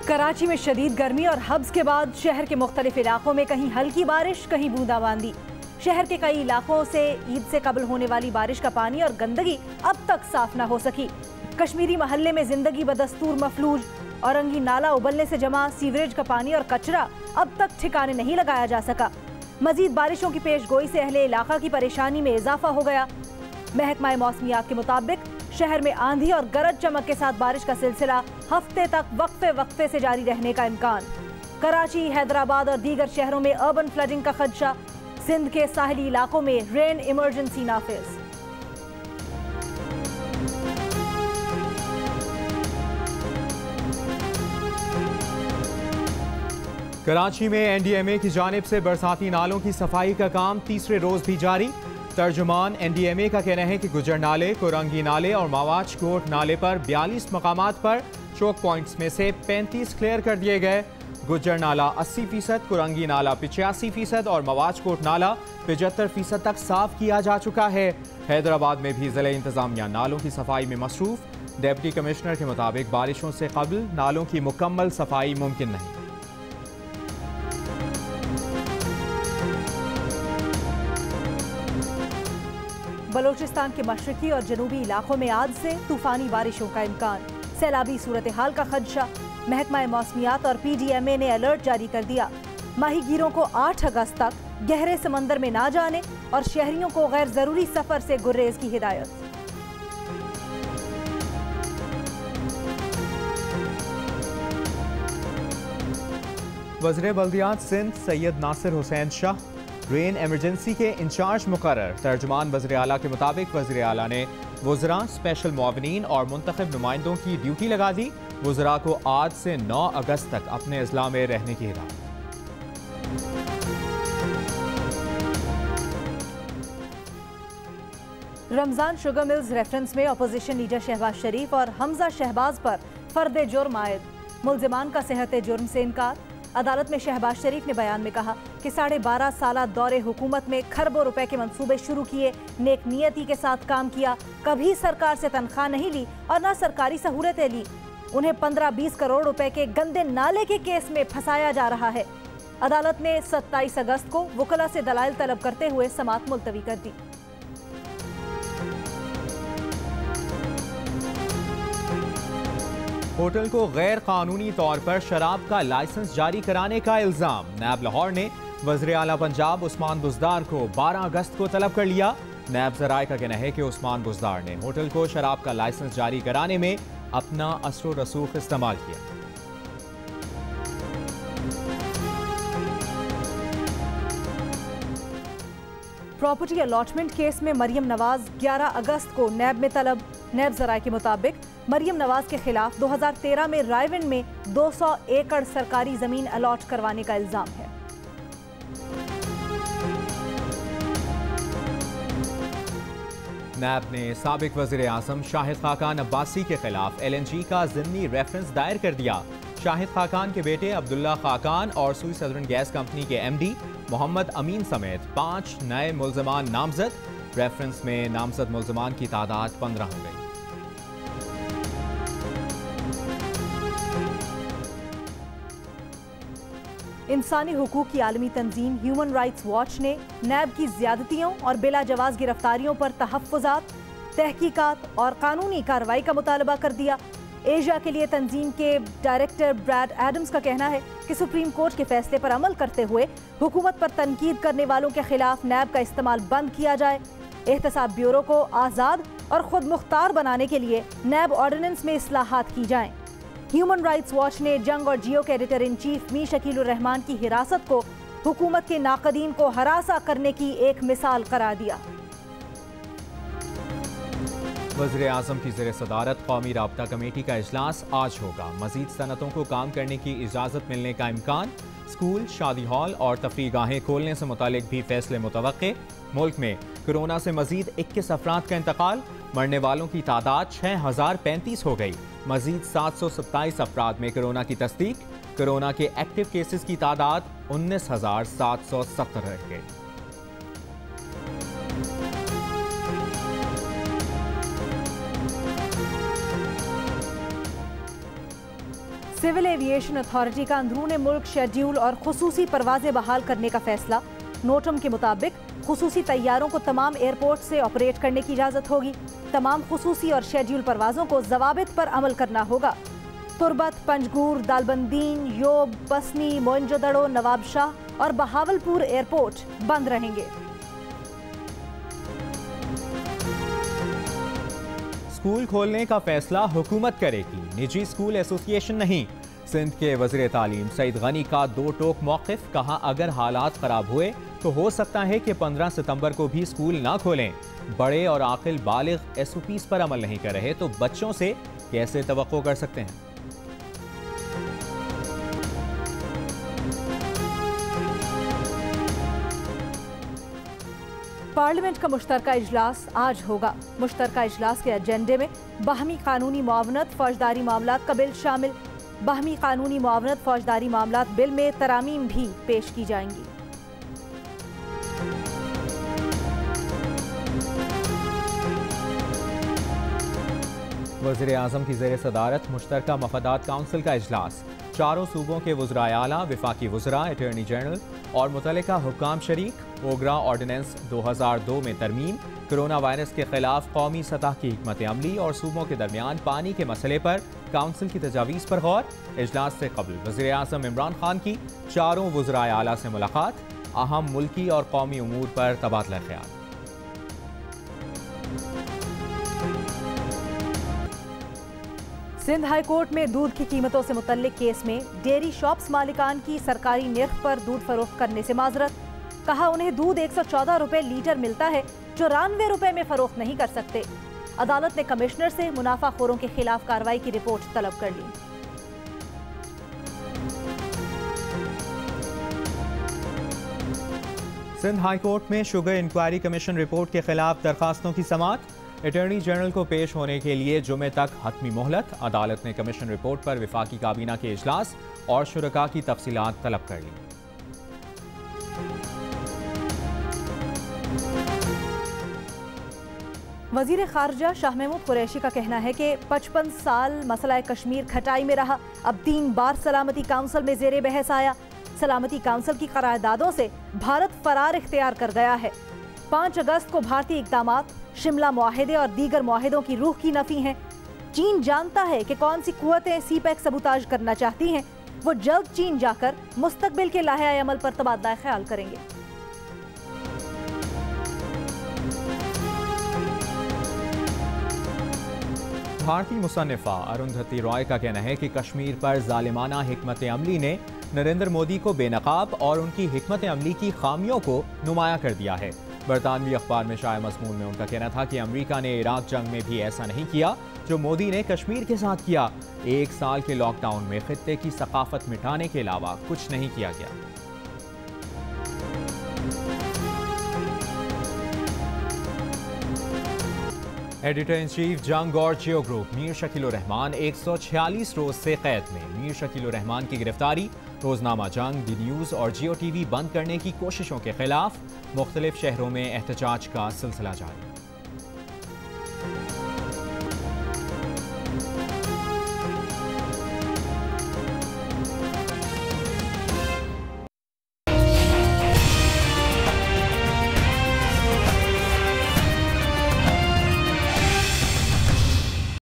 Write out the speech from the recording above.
कराची में शदीद गर्मी और हब्स के बाद शहर के मुख्तलिफ इलाकों में कहीं हल्की बारिश, कहीं बूंदाबांदी। शहर के कई इलाकों से ईद से कबल होने वाली बारिश का पानी और गंदगी अब तक साफ न हो सकी। कश्मीरी महल्ले में जिंदगी बदस्तूर मफलूज। औरंगी नाला उबलने से जमा सीवरेज का पानी और कचरा अब तक ठिकाने नहीं लगाया जा सका। मजीद बारिशों की पेशगोई से अहले इलाका की परेशानी में इजाफा हो गया। महकमा मौसमियात के मुताबिक शहर में आंधी और गरज चमक के साथ बारिश का सिलसिला हफ्ते तक वक्फे से जारी रहने का इम्कान। कराची, हैदराबाद और दीगर शहरों में अर्बन फ्लडिंग का खदशा। सिंध के साहली इलाकों में रेन इमरजेंसी नाफिज। कराची में एनडीएमए की जानिब से बरसाती नालों की सफाई का काम तीसरे रोज भी जारी। तर्जुमान एनडीएमए का कहना है कि गुजर नाले, कोरंगी नाले और मवाज कोट नाले पर 42 मकामात पर चौक पॉइंट्स में से 35 क्लियर कर दिए गए। गुजर नाला 80%, कोरंगी नाला 85% और मवाज कोट नाला 75% तक साफ किया जा चुका है। हैदराबाद में भी जिले इंतजामिया नालों की सफाई में मसरूफ। डिप्टी कमिश्नर के मुताबिक बारिशों से कबल नालों की मुकम्मल सफाई मुमकिन नहीं। बलोचिस्तान के मशरकी और जनूबी इलाकों में आज से तूफानी बारिशों का इम्कान। सैलाबी सूरत हाल का खदशा। महकमा मौसमियात और PDMA ने अलर्ट जारी कर दिया। माहीगीरों को 8 अगस्त तक गहरे समंदर में ना जाने और शहरियों को गैर जरूरी सफर से गुर्रेज की हिदायत। वज़ीर बल्दियात सिंध सैयद नासिर हुसैन शाह रेन एमरजेंसी के इंचार्ज मुकर्रर। तर्जुमान वज़ीर आला के मुताबिक वज़ीर आला ने वज़रा, स्पेशल मुआविनीन और मुंतखब नुमाइंदों की ड्यूटी लगा दी। वज़रा को आज से 9 अगस्त तक अपने अजला में रहने की हिदायत। रमजान शुगर मिल्स रेफरेंस में अपोजिशन लीडर शहबाज शरीफ और हमजा शहबाज पर फर्द जुर्म आयद। मुल्जिमान का सेहत जुर्म से इनकार। अदालत में शहबाज शरीफ ने बयान में कहा कि 12.5 साल दौरे हुकूमत में खरबों रुपए के मंसूबे शुरू किए, नेक नियति के साथ काम किया, कभी सरकार से तनख्वाह नहीं ली और न सरकारी सहूलतें ली। उन्हें 15-20 करोड़ रुपए के गंदे नाले के केस में फंसाया जा रहा है। अदालत ने 27 अगस्त को वकला से दलाइल तलब करते हुए समाअत मुलतवी कर दी। होटल को गैर कानूनी तौर पर शराब का लाइसेंस जारी कराने का इल्जाम। नैब लाहौर ने वज़ीर आला पंजाब उस्मान बुज़दार को 12 अगस्त को तलब कर लिया। नैब ज़राए का कहना है कि उस्मान बुज़दार ने होटल को शराब का लाइसेंस जारी कराने में अपना असर रसूख इस्तेमाल किया। प्रॉपर्टी अलॉटमेंट केस में मरियम नवाज 11 अगस्त को नैब में तलब। नैब ज़राए के मुताबिक मरियम नवाज के खिलाफ 2013 में रायविंड में 200 एकड़ सरकारी जमीन अलॉट करवाने का इल्जाम है। नैब ने साबिक वज़ीर आज़म शाहिद खाकान अब्बासी के खिलाफ LNG का ज़िम्नी रेफरेंस दायर कर दिया। शाहिद खाकान के बेटे अब्दुल्ला खाकान और सुई सदरन गैस कंपनी के MD मोहम्मद अमीन समेत 5 नए मुल्ज़मान नामजद। रेफरेंस में नामजद मुल्ज़मान की तादाद 15 हो गई। इंसानी हुकूक की आलमी तंजीम ह्यूमन राइट्स वॉच ने नैब की ज्यादतियों और बिला जवाज गिरफ्तारियों पर तहफ़्फ़ुज़ात, तहकीकात और कानूनी कार्रवाई का मुतालबा कर दिया। एशिया के लिए तंजीम के डायरेक्टर ब्रैड एडम्स का कहना है कि सुप्रीम कोर्ट के फैसले पर अमल करते हुए हुकूमत पर तनकीद करने वालों के खिलाफ नैब का इस्तेमाल बंद किया जाए। एहतसाब ब्यूरो को आज़ाद और खुद मुख्तार बनाने के लिए नैब ऑर्डिनेंस में इस्लाहात की जाएं। ह्यूमन राइट्स वॉच ने जंग और जियो के एडिटर इन चीफ मी शकील रहमान की हिरासत को हुकूमत के नाक़दीन को हरासा करने की एक मिसाल करार दिया। वज़ीर आज़म की ज़ेर सदारत कौमी राब्ता कमेटी का इजलास आज होगा। मज़ीद सनतों को काम करने की इजाज़त मिलने का इम्कान। स्कूल, शादी हॉल और तफरीह गाहें खोलने से मुतालिक भी फैसले मुतवक्के। मुल्क में कोरोना से मजीद 21 अफराद का इंतकाल। मरने वालों की तादाद 6035 हो गई। मजीद 727 अफराद में कोरोना की तस्दीक। कोरोना के एक्टिव केसेस की तादाद 19,770 रह गई। सिविल एविएशन अथॉरिटी का अंदरून मुल्क शेड्यूल और खुसूसी परवाजें बहाल करने का फैसला। नोटम के मुताबिक खुसूसी तैयारों को तमाम एयरपोर्ट से ऑपरेट करने की इजाज़त होगी। तमाम खुसूसी और शेड्यूल परवाजों को ज़वाबित पर अमल करना होगा। तुर्बत, पंजगूर, दालबंदीन, योब, बसनी, मोइनजोदड़ो, नवाबशाह और बहावलपुर एयरपोर्ट बंद रहेंगे। स्कूल खोलने का फैसला हुकूमत करेगी, निजी स्कूल एसोसिएशन नहीं। सिंध के वज़ीर तालीम सईद गनी का दो टोक मौक़िफ़, कहा अगर हालात ख़राब हुए तो हो सकता है कि 15 सितंबर को भी स्कूल ना खोलें। बड़े और आकिल बालिग SOPs पर अमल नहीं कर रहे तो बच्चों से कैसे तवक्को कर सकते हैं। पार्लियामेंट का मुश्तरका इजलास आज होगा। मुश्तरका इजलास के एजेंडे में बाहमी कानूनी मुआवनत फौजदारी मामलात का बिल शामिल। बाहमी कानूनी मुआवनत फौजदारी मामलात बिल में तरामीम भी पेश की जाएंगी। वज़ीर आज़म की ज़ेर सदारत मुश्तरका मफादात काउंसिल का इजलास। चारों सूबों के वज़राए आला, विफाकी वज़रा, अटॉर्नी जनरल और मुतल्लिका हुक्काम शरीक। ओगरा ऑर्डिनेंस 2002 में तरमीम, कोरोना वायरस के खिलाफ कौमी सतह की हिकमत अमली और सूबों के दरमियान पानी के मसले पर काउंसिल की तजावीज़ पर गौर। इजलास से कबल वज़ीर आज़म इमरान खान की चारों वज़राए आला से मुलाकात। अहम मुल्की और कौमी उमूर पर तबादला ख्याल। सिंध हाई कोर्ट में दूध की कीमतों से मुतल्लिक केस में डेयरी शॉप्स मालिकान की सरकारी निर्ख पर दूध फरोख्त करने से माजरत। कहा उन्हें दूध 114 रुपए लीटर मिलता है जो 94 रुपए में फरोख्त नहीं कर सकते। अदालत ने कमिश्नर से मुनाफाखोरों के खिलाफ कार्रवाई की रिपोर्ट तलब कर ली। सिंध हाई कोर्ट में शुगर इंक्वायरी कमीशन रिपोर्ट के खिलाफ दरखास्तों की समाअत। अटॉर्नी जनरल को पेश होने के लिए जुमे तक हतमी मोहलत। अदालत ने कमीशन रिपोर्ट पर विफाकी काबीना के इजलास और शुरका की तफसीलात तलब कर ली। वजीर खारजा शाह महमूद कुरैशी का कहना है कि 55 साल मसला कश्मीर खटाई में रहा, अब 3 बार सलामती काउंसिल में जेर बहस आया। सलामती काउंसिल की करारदादों से भारत फरार इख्तियार कर गया है। 5 अगस्त को भारतीय इक़दामात शिमला मुआहिदे और दीगर मुआहिदों की रूह की नफी हैं। चीन जानता है कि कौन सी कुव्वतें CPEC सबूताज करना चाहती हैं। वो जल्द चीन जाकर मुस्तकबिल के लाहे अमल पर तबादला ख्याल करेंगे। भारतीय मुसन्निफा अरुंधति रॉय का कहना है कि कश्मीर पर जालिमाना हिकमत अमली ने नरेंद्र मोदी को बेनकाब और उनकी हिकमत अमली की खामियों को नुमाया कर दिया है। बरतानवी अखबार में शाया मज़मून में उनका कहना था कि अमेरिका ने इराक जंग में भी ऐसा नहीं किया जो मोदी ने कश्मीर के साथ किया। 1 साल के लॉकडाउन में खित्ते की सकाफत मिटाने के अलावा कुछ नहीं किया गया। एडिटर इन चीफ जंग और जियो ग्रुप मीर शकील रहमान 146 रोज से कैद में। मीर शकील रहमान की गिरफ्तारी, रोजनामा जंग, डी न्यूज़ और जियो TV बंद करने की कोशिशों के खिलाफ मुख्तलिफ शहरों में एहतजाज का सिलसिला जारी।